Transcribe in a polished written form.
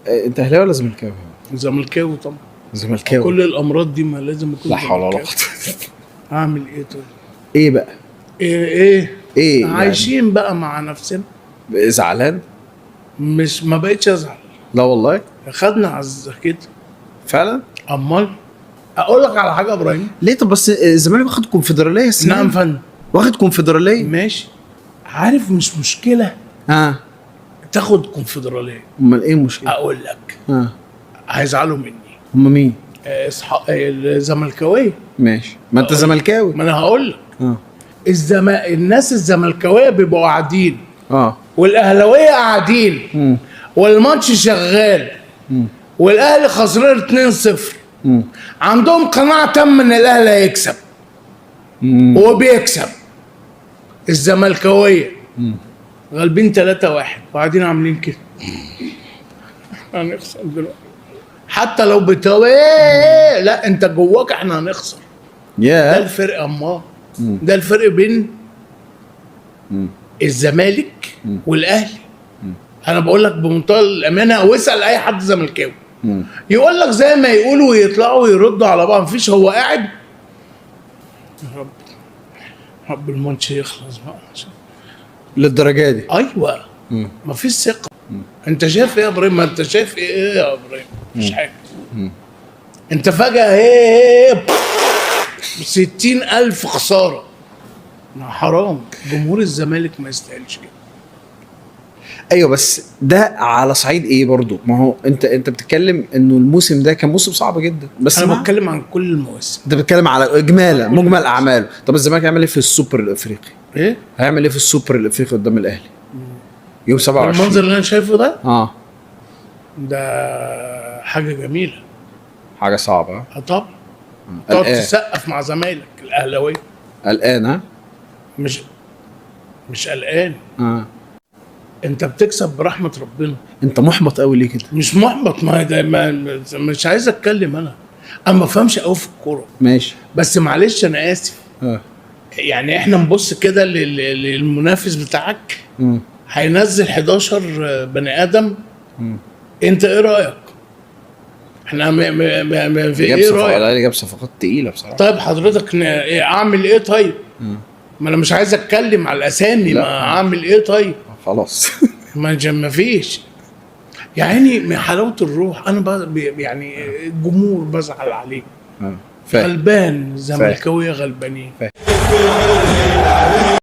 انت اهلاوي ولا زملكاوي؟ زملكاوي طبعا. زملكاوي. كل الامراض دي ما لازم اكون لا حول ولا قوه. اعمل ايه طيب؟ ايه بقى؟ ايه عايشين بقى مع نفسنا. زعلان؟ مش ما بقتش ازعل. لا والله خدنا عزه كده فعلا. امال اقول لك على حاجه يا ابراهيم. ليه؟ طب بس الزمالك واخد كونفدراليه السنه. نعم فن. واخد كونفدراليه ماشي. عارف مش مشكله تاخد كونفدراليه. امال ايه المشكله؟ اقول لك هيزعلوا مني. هم مين؟ الزملكاويه. ماشي، ما انت زملكاوي. ما انا هقول لك الناس الزملكاويه بيبقوا قاعدين والاهلاويه قاعدين والماتش شغال والاهلي خسران 2-0 عندهم قناعه تامه ان الاهلي هيكسب وبيكسب. الزملكاويه غالبين 3-1 وقاعدين عاملين كده هنخسر دلوقتي حتى لو لا انت جواك احنا هنخسر. ده الفرق. امال ده الفرق بين الزمالك والاهلي. انا بقول لك بمنتهى الامانه، واسال اي حد زملكاوي يقول لك زي ما يقولوا ويطلعوا ويردوا على بعض. مفيش، هو قاعد يا رب الماتش يخلص بقى للدرجه دي. ايوه مفيش ثقه. انت شايف ايه يا ابراهيم؟ ما انت شايف ايه يا ابراهيم؟ مش حاجه. انت فجاه 60,000 خساره. حرام. جمهور الزمالك ما يستاهلش كده. ايوه بس ده على صعيد ايه برضو؟ ما هو انت بتتكلم انه الموسم ده كان موسم صعب جدا. بس انا بتكلم عن كل المواسم. انت بتتكلم على مجمل اعماله. طب الزمالك هيعمل ايه في السوبر الافريقي؟ ايه هيعمل ايه في السوبر الافريقي قدام الاهلي يوم 27؟ المنظر اللي انا شايفه ده ده حاجه جميله. حاجه صعبه. طبعا تقعد تسقف مع زمايلك الاهلاويه. قلقان؟ مش قلقان. انت بتكسب برحمه ربنا. انت محبط قوي ليه كده؟ مش محبط. مش عايز اتكلم. انا ما بفهمش قوي في الكوره. ماشي بس معلش انا اسف. يعني احنا نبص كده للمنافس بتاعك هينزل 11 بني ادم. انت ايه رايك؟ احنا في ايه رايك؟ جاب صفقات تقيله بصراحه. طيب حضرتك اعمل ايه طيب؟ ما انا مش عايز اتكلم على الاسامي. ما اعمل ايه طيب؟ خلاص ما فيش. يعني من حلاوه الروح انا يعني الجمهور بزعل عليه. غلبان. زملكاويه غلبانين.